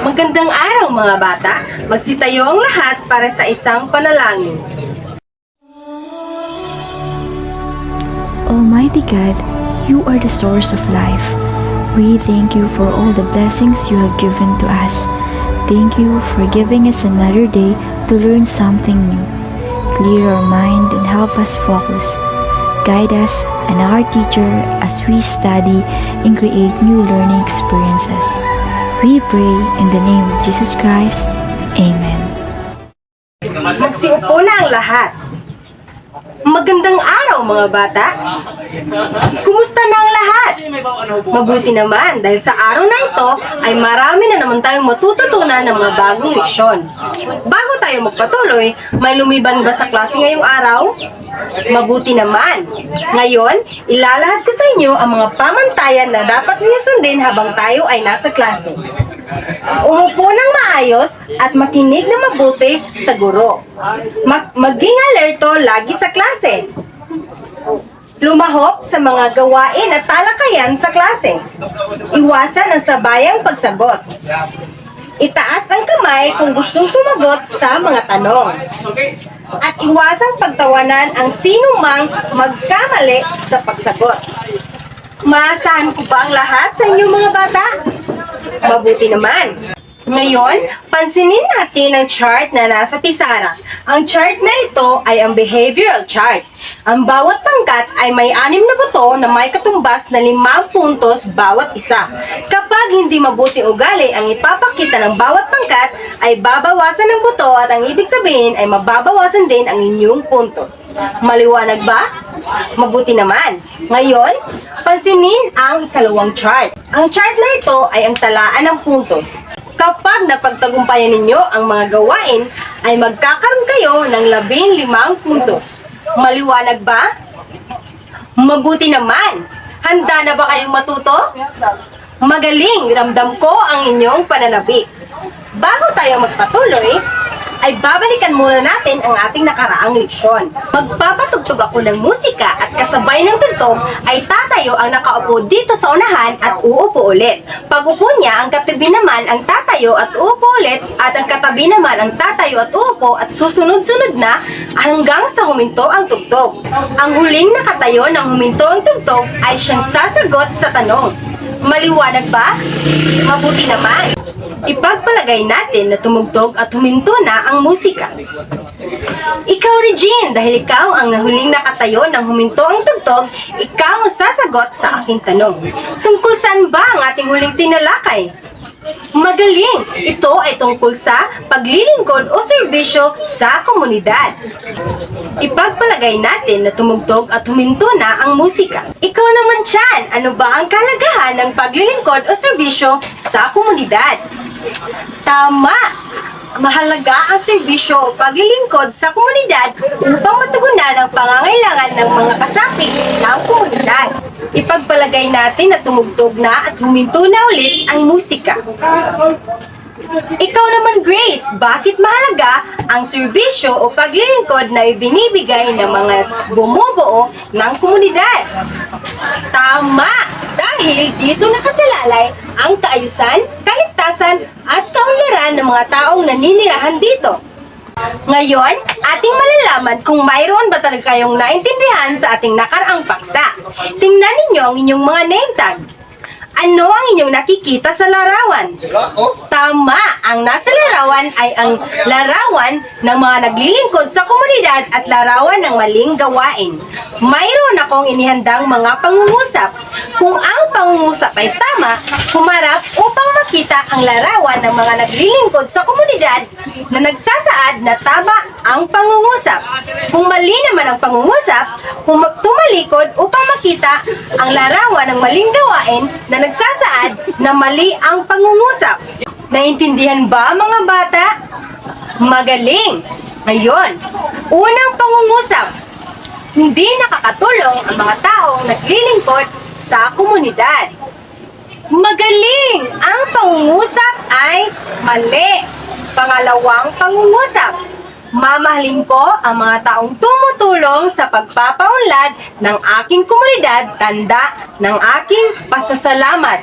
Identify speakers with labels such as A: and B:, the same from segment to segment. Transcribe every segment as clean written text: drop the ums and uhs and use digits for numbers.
A: Magandang araw mga bata, magsitayo ang lahat para sa isang panalangin.
B: Almighty God, you are the source of life. We thank you for all the blessings you have given to us. Thank you for giving us another day to learn something new. Clear our mind and help us focus. Guide us and our teacher as we study and create new learning experiences. We pray in the name of Jesus Christ. Amen.
A: Magsiupo na ang lahat. Magandang araw mga bata. Kumusta na ang lahat? Mabuti naman dahil sa araw na ito ay marami na naman tayong matututunan ng mga bagong leksyon. Bago tayo magpatuloy, may lumiban ba sa klase ngayong araw? Mabuti naman. Ngayon, ilalahad ko sa inyo ang mga pamantayan na dapat niyo sundin habang tayo ay nasa klase. Umupo ng maayos at makinig na mabuti sa guro. Maging alerto lagi sa klase. Lumahok sa mga gawain at talakayan sa klase. Iwasan ang sabayang pagsagot. Itaas ang kamay kung gustong sumagot sa mga tanong. At iwasang pagtawanan ang sinumang magkamali sa pagsagot. Maasahan ko ba ang lahat sa inyong mga bata? Mabuti naman. Ngayon, pansinin natin ang chart na nasa pisara. Ang chart na ito ay ang behavioral chart. Ang bawat pangkat ay may 6 na buto na may katumbas na 5 puntos bawat isa. Kapag hindi mabuti ugali ang ipapakita ng bawat pangkat, ay babawasan ng buto at ang ibig sabihin ay mababawasan din ang inyong puntos. Maliwanag ba? Mabuti naman. Ngayon, pansinin ang ikalawang chart. Ang chart na ito ay ang talaan ng puntos. Kapag napagtagumpayan ninyo ang mga gawain, ay magkakaroon kayo ng 15 puntos. Maliwanag ba? Mabuti naman! Handa na ba kayong matuto? Magaling! Ramdam ko ang inyong pananabik. Bago tayo magpatuloy, ay babalikan muna natin ang ating nakaraang leksyon. Magpapatugtog ako ng musika at kasabay ng tugtog ay tatayo ang nakaupo dito sa unahan at uupo ulit. Pag upo niya, ang katabi naman ang tatayo at uupo ulit at ang katabi naman ang tatayo at uupo at susunod-sunod na hanggang sa huminto ang tugtog. Ang huling nakatayo ng huminto ang tugtog ay siyang sasagot sa tanong. Maliwanag ba? Mabuti naman. Ipagpalagay natin na tumugtog at huminto na ang musika. Ikaw, Regine, dahil ikaw ang huling nakatayo nang huminto ang tugtog, ikaw ang sasagot sa aking tanong. Tungkol saan ba ang ating huling tinalakay? Magaling! Ito ay tungkol sa paglilingkod o serbisyo sa komunidad. Ipagpalagay natin na tumugtog at huminto na ang musika. Ikaw naman, Chan, ano ba ang kalagahan ng paglilingkod o serbisyo sa komunidad? Tama! Mahalaga ang serbisyo o paglilingkod sa komunidad upang matugunan ang pangangailangan ng mga kasapi ng komunidad. Ipagpalagay natin na tumugtog na at huminto na ulit ang musika. Ikaw naman, Grace, bakit mahalaga ang serbisyo o paglilingkod na ibinibigay ng mga bumubuo ng komunidad? Tama! Dahil dito nakasalalay ang kaayusan, kaligtasan at kaunlaran ng mga taong naninirahan dito. Ngayon, ating malalaman kung mayroon ba talaga kayong naintindihan sa ating nakaraang paksa. Tingnan ninyo ang inyong mga name tag. Ano ang inyong nakikita sa larawan? Tama! Ang nasa larawan ay ang larawan ng mga naglilingkod sa komunidad at larawan ng maling gawain. Mayroon akong inihandang mga pangungusap. Kung ang pangungusap ay tama, humarap upang makita ang larawan ng mga naglilingkod sa komunidad na nagsasaad na tama ang pangungusap. Kung mali naman ang pangungusap, tumalikod upang makita ang larawan ng maling gawain na nagsasaad na mali ang pangungusap. Naintindihan ba mga bata? Magaling! Ngayon, unang pangungusap. Hindi nakakatulong ang mga taong naglilingkod sa komunidad. Magaling! Ang pangungusap ay mali. Pangalawang pangungusap. Mamahalin ko ang mga taong tumutulong sa pagpapaunlad ng aking komunidad, tanda ng aking pasasalamat.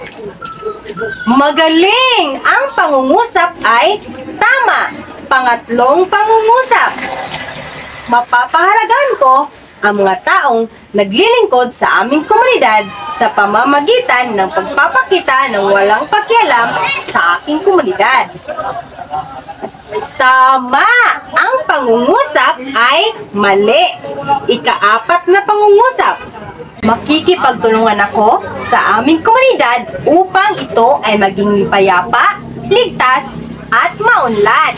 A: Magaling! Ang pangungusap ay tama. Pangatlong pangungusap. Mapapahalagahan ko ang mga taong naglilingkod sa aming komunidad sa pamamagitan ng pagpapakita ng walang pakialam sa aking komunidad. Tama! Ang pangungusap ay mali. Ika-4 na pangungusap. Makikipagtulungan ako sa aming komunidad upang ito ay maging payapa, ligtas, at maunlad.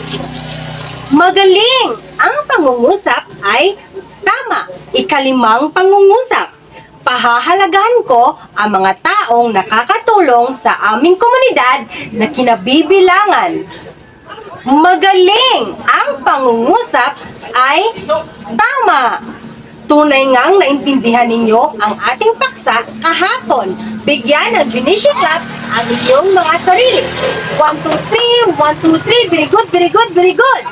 A: Magaling! Ang pangungusap ay tama. Ika-5 pangungusap. Pahahalagahan ko ang mga taong nakakatulong sa aming komunidad na kinabibilangan. Magaling! Ang pangungusap ay tama. Tunay ngang naintindihan ninyo ang ating paksa kahapon. Bigyan ng Junicia Club ang inyong mga sarili. 1, 2, 3, 1, 2, 3. Very good, very good, very good.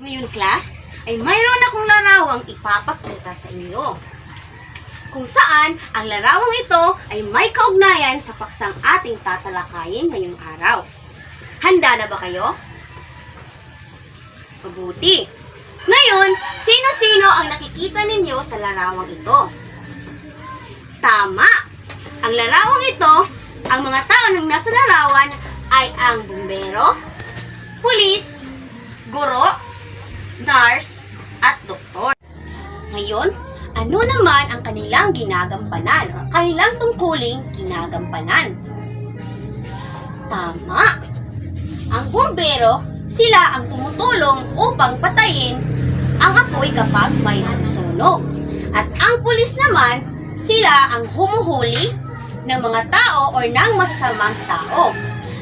C: Ngayon, class, ay mayroon akong larawang ipapakita sa inyo. Kung saan, ang larawang ito ay may kaugnayan sa paksang ating tatalakayin ngayong araw. Handa na ba kayo? Mabuti! Ngayon, sino-sino ang nakikita ninyo sa larawang ito? Tama! Ang larawang ito, ang mga tao ng nasa larawan ay ang bumbero, pulis, guro, nurse, at doktor. Ngayon, ano naman ang kanilang ginagampanan? Kanilang tungkuling ginagampanan? Tama! Ang bumbero, sila ang tumutulong upang patayin ang apoy kapag may sunog. At ang pulis naman, sila ang humuhuli ng mga tao o ng masasamang tao.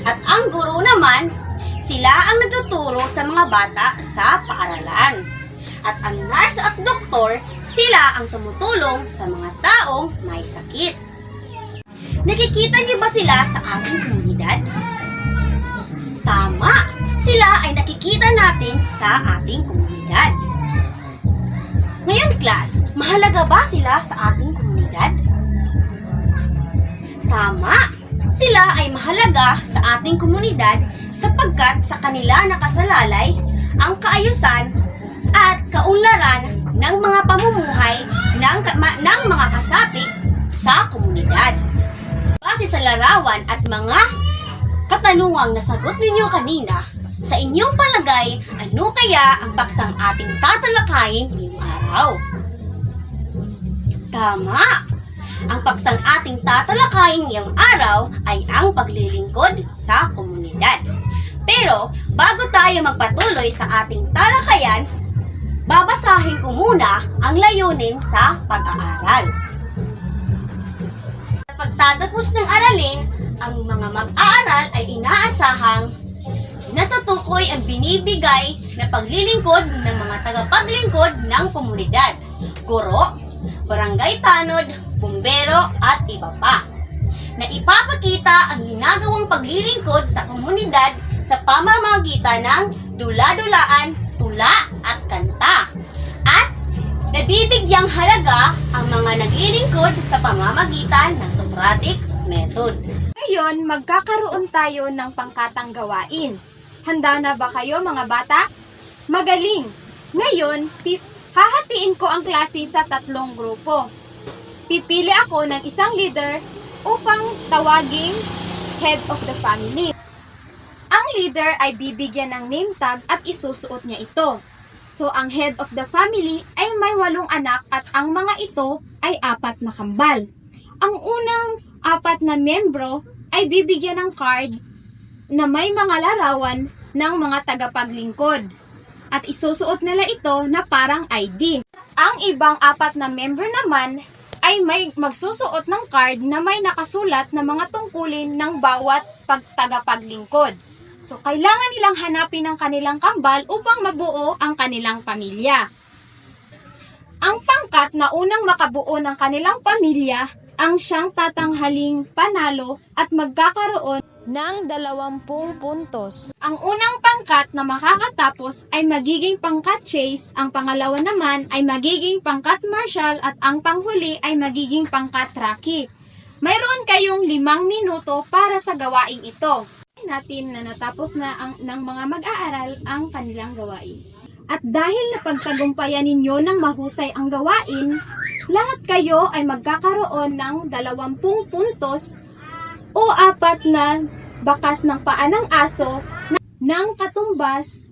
C: At ang guro naman, sila ang nagtuturo sa mga bata sa paaralan. At ang nurse at doktor, sila ang tumutulong sa mga taong may sakit. Nakikita niyo ba sila sa ating komunidad? Tama! Sila ay nakikita natin sa ating komunidad. Ngayon, class, mahalaga ba sila sa ating komunidad? Tama! Sila ay mahalaga sa ating komunidad sapagkat sa kanila nakasalalay ang kaayusan at kaunlaran ng mga pamumuhay ng mga kasapi sa komunidad. Base sa larawan at mga katanungang nasagot ninyo kanina, sa inyong palagay, ano kaya ang paksang ating tatalakayin ngayong araw? Tama! Ang paksang ating tatalakayin ngayong araw ay ang paglilingkod sa komunidad. Pero, bago tayo magpatuloy sa ating talakayan, babasahin ko muna ang layunin sa pag-aaral. Sa pagtatapos ng aralin, ang mga mag-aaral ay inaasahang natutukoy ang binibigay na paglilingkod ng mga tagapaglingkod ng komunidad, guro, barangay tanod, bumbero at iba pa, na ipapakita ang ginagawang paglilingkod sa komunidad sa pamamagitan ng dula-dulaan, tula at kanta, at nabibigyang halaga ang mga naglilingkod sa pamamagitan ng Socratic method.
D: Ngayon, magkakaroon tayo ng pangkatang gawain. Handa na ba kayo mga bata? Magaling! Ngayon, hahatiin ko ang klase sa 3 grupo. Pipili ako ng isang leader upang tawaging head of the family. Ang leader ay bibigyan ng name tag at isusuot niya ito. So, ang head of the family ay may 8 anak at ang mga ito ay 4 na kambal. Ang unang 4 na membro ay bibigyan ng card na may mga larawan ng mga tagapaglingkod at isusuot nila ito na parang ID. Ang ibang 4 na member naman ay may magsusuot ng card na may nakasulat na mga tungkulin ng bawat tagapaglingkod. So, kailangan nilang hanapin ang kanilang kambal upang mabuo ang kanilang pamilya. Ang pangkat na unang makabuo ng kanilang pamilya ang siyang tatanghaling panalo at magkakaroon ng 20 puntos. Ang unang pangkat na makakatapos ay magiging pangkat chase, ang pangalawa naman ay magiging pangkat martial at ang panghuli ay magiging pangkat Rocky. Mayroon kayong 5 minuto para sa gawaing ito. Natin na natapos na ng mga mag-aaral ang kanilang gawain. At dahil napagtagumpayan ninyo ng mahusay ang gawain, lahat kayo ay magkakaroon ng 20 puntos o 4 na bakas ng paa ng aso ng katumbas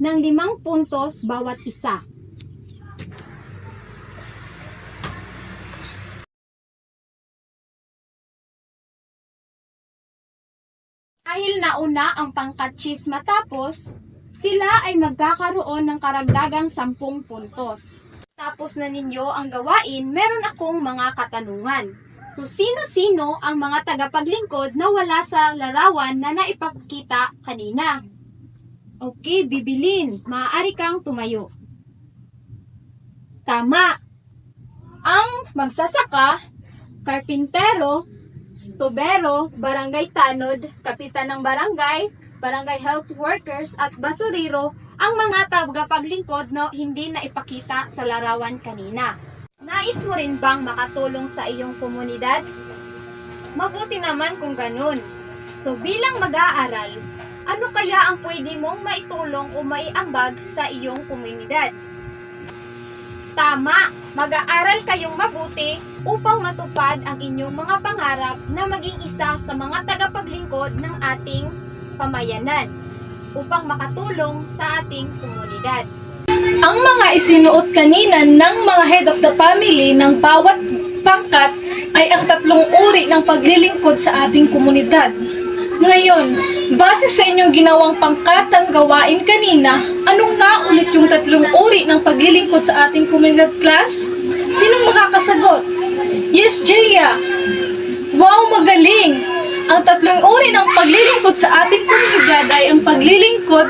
D: ng 5 puntos bawat isa. Dahil nauna ang pangkat cheese matapos, sila ay magkakaroon ng karagdagang 10 puntos. Tapos na ninyo ang gawain, meron akong mga katanungan. Kung sino-sino ang mga tagapaglingkod na wala sa larawan na naipakita kanina. Okay, Bibilin, maaari kang tumayo. Tama. Ang magsasaka, karpintero, stubero, barangay tanod, kapitan ng barangay, barangay health workers at basuriro ang mga tagapaglingkod na hindi na ipakita sa larawan kanina. Nais mo rin bang makatulong sa iyong komunidad? Mabuti naman kung ganun. So bilang mag-aaral, ano kaya ang pwede mong maitulong o maiambag sa iyong komunidad? Tama! Mag-aaral kayong mabuti upang matupad ang inyong mga pangarap na maging isa sa mga tagapaglingkod ng ating pamayanan upang makatulong sa ating komunidad.
E: Ang mga isinuot kanina ng mga head of the family ng bawat pangkat ay ang 3 uri ng paglilingkod sa ating komunidad. Ngayon, base sa inyong ginawang pangkatang gawain kanina, anong nga ulit yung 3 uri ng paglilingkod sa ating komunidad, class? Sinong makakasagot? Yes, Jaya! Wow, magaling! Ang 3 uri ng paglilingkod sa ating komunidad ay ang paglilingkod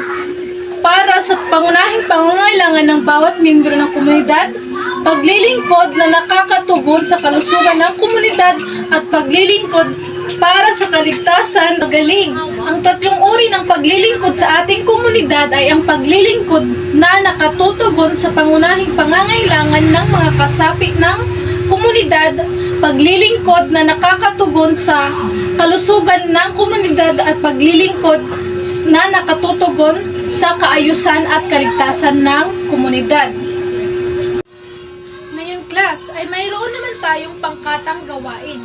E: para sa pangunahing pangangailangan ng bawat miyembro ng komunidad, paglilingkod na nakakatugon sa kalusugan ng komunidad, at paglilingkod para sa kaligtasan. Magaling! Ang 3 uri ng paglilingkod sa ating komunidad ay ang paglilingkod na nakatutugon sa pangunahing pangangailangan ng mga kasapi ng komunidad, paglilingkod na nakakatugon sa kalusugan ng komunidad, at paglilingkod na nakatutugon sa kaayusan at kaligtasan ng komunidad.
F: Ngayon, class, ay mayroon naman tayong pangkatang gawain.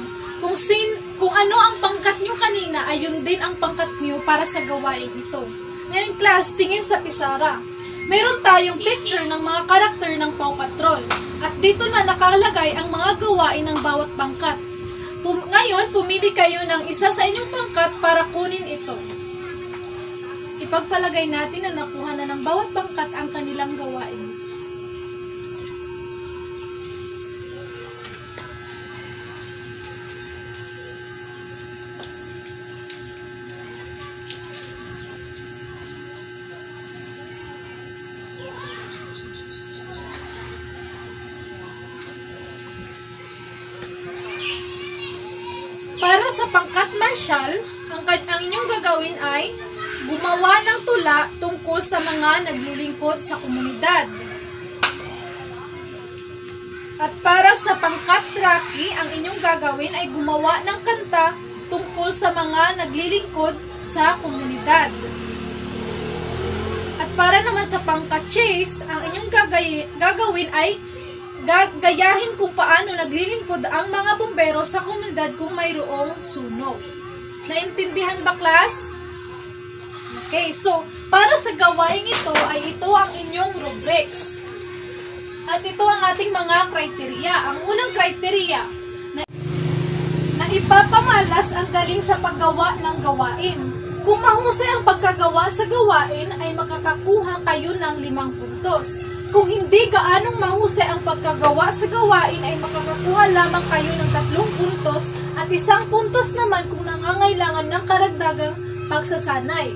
F: Kung ano ang pangkat nyo kanina, ay yun din ang pangkat nyo para sa gawain ito. Ngayon, class, tingin sa pisara. Meron tayong picture ng mga karakter ng Paw Patrol. At dito na nakalagay ang mga gawain ng bawat pangkat. Ngayon, pumili kayo ng isa sa inyong pangkat para kunin ito. Ipagpalagay natin na nakuha na ng bawat pangkat ang kanilang gawain. Para sa pangkat martial, ang inyong gagawin ay gumawa ng tula tungkol sa mga naglilingkod sa komunidad. At para sa pangkat traki, ang inyong gagawin ay gumawa ng kanta tungkol sa mga naglilingkod sa komunidad. At para naman sa pangkat chase, ang inyong gagawin ay gagayahin kung paano naglilingkod ang mga bumbero sa komunidad kung mayroong sunog. Naintindihan ba, class? Okay, so, para sa gawain ito ay ito ang inyong rubrics. At ito ang ating mga kriteriya. Ang unang kriteriya, na ipapamalas ang galing sa paggawa ng gawain. Kung mahusay ang pagkagawa sa gawain, ay makakakuha kayo ng 5 puntos. Kung hindi gaanong mahusay ang pagkagawa sa gawain, ay makakakuha lamang kayo ng 3 puntos at 1 puntos naman kung nangangailangan ng karagdagang pagsasanay.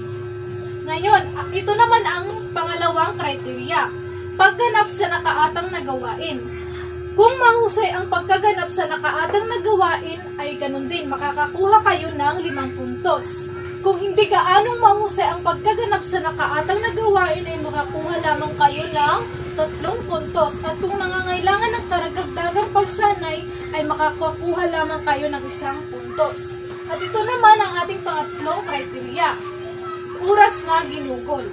F: Ngayon, ito naman ang pangalawang kriteriya, pagganap sa nakaatang na gawain. Kung mahusay ang pagkaganap sa nakaatang na gawain, ay ganun din, makakakuha kayo ng 5 puntos. Kung hindi gaanong mahusay ang pagkaganap sa nakaatang na gawain, ay makakuha lamang kayo ng 3 puntos at kung nangangailangan ng karagdagang pagsanay ay makakakuha lamang kayo ng 1 puntos. At ito naman ang ating pangatlong criteria. Oras na ginugol.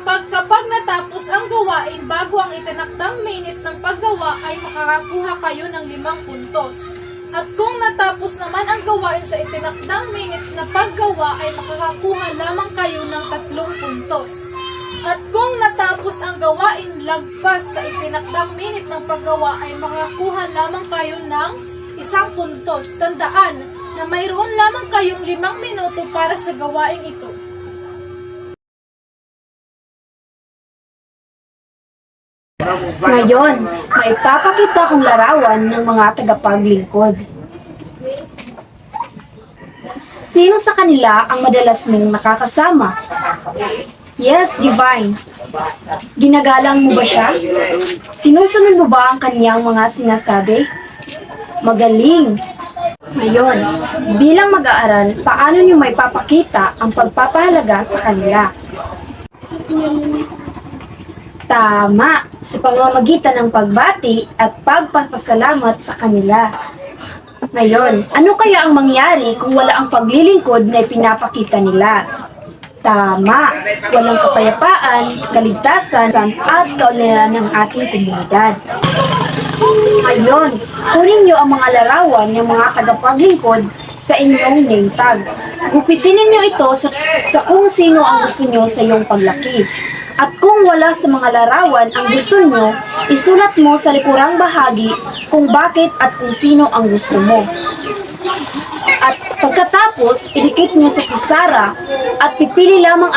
F: Kapag natapos ang gawain bago ang itinakdang minute ng paggawa ay makakakuha kayo ng 5 puntos. At kung natapos naman ang gawain sa itinakdang minute na paggawa ay makakakuha lamang kayo ng 3 puntos. At kung natapos ang gawain lagpas sa itinakdang minute ng paggawa ay makakakuha lamang kayo ng 1 puntos. Tandaan na mayroon lamang kayong 5 minuto para sa gawaing ito.
G: Ngayon, may papakita kong larawan ng mga tagapaglingkod. Sino sa kanila ang madalas mong nakakasama? Yes, Divine. Ginagalang mo ba siya? Sinusunod mo ba ang kanyang mga sinasabi? Magaling! Ngayon, bilang mag-aaral, paano niyo may papakita ang pagpapahalaga sa kanila? Tama, sa pamamagitan ng pagbati at pagpapasalamat sa kanila. Ngayon, ano kaya ang mangyari kung wala ang paglilingkod na ipinapakita nila? Tama, walang kapayapaan, kaligtasan, at kaunlaran ng ating komunidad. Ngayon, kunin niyo ang mga larawan ng mga tagapaglingkod sa inyong name tag. Gupitin ninyo ito sa kung sino ang gusto niyo sa iyong paglaki. At kung wala sa mga larawan ang gusto nyo, isulat mo sa likurang bahagi kung bakit at kung sino ang gusto mo. At pagkatapos, idikit nyo sa pisara at pipili lamang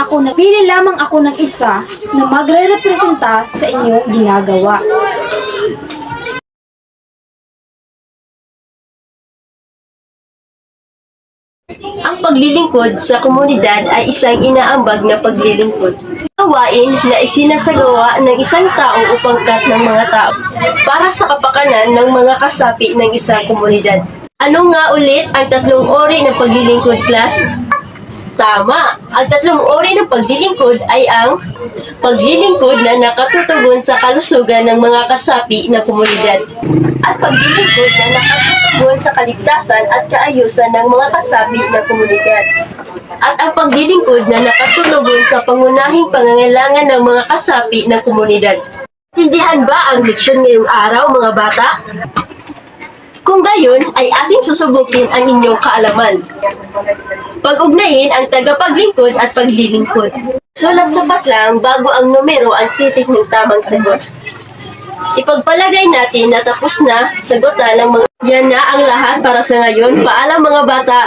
G: ako ng isa na magre-representa sa inyong ginagawa.
H: Ang paglilingkod sa komunidad ay isang inaambag na paglilingkod. Gawain na isinasagawa ng isang tao o pangkat ng mga tao para sa kapakanan ng mga kasapi ng isang komunidad. Ano nga ulit ang 3 uri ng paglilingkod, class? Tama! Ang 3 uri ng paglilingkod ay ang paglilingkod na nakatutugon sa kalusugan ng mga kasapi ng komunidad at paglilingkod na nakatutugon sa kaligtasan at kaayusan ng mga kasapi ng komunidad at ang paglilingkod na nakatutugon sa pangunahing pangangailangan ng mga kasapi ng komunidad. Tindihan ba ang leksyon ngayong araw, mga bata? Kung gayon, ay ating susubukin ang inyong kaalaman. Pag-ugnayin ang tagapaglingkod at paglilingkod. Sulat sa patlang bago ang numero ang titik ng tamang sagot. Ipagpalagay natin na tapos na sagutan ng mga... Yan na ang lahat para sa ngayon. Paalam mga bata!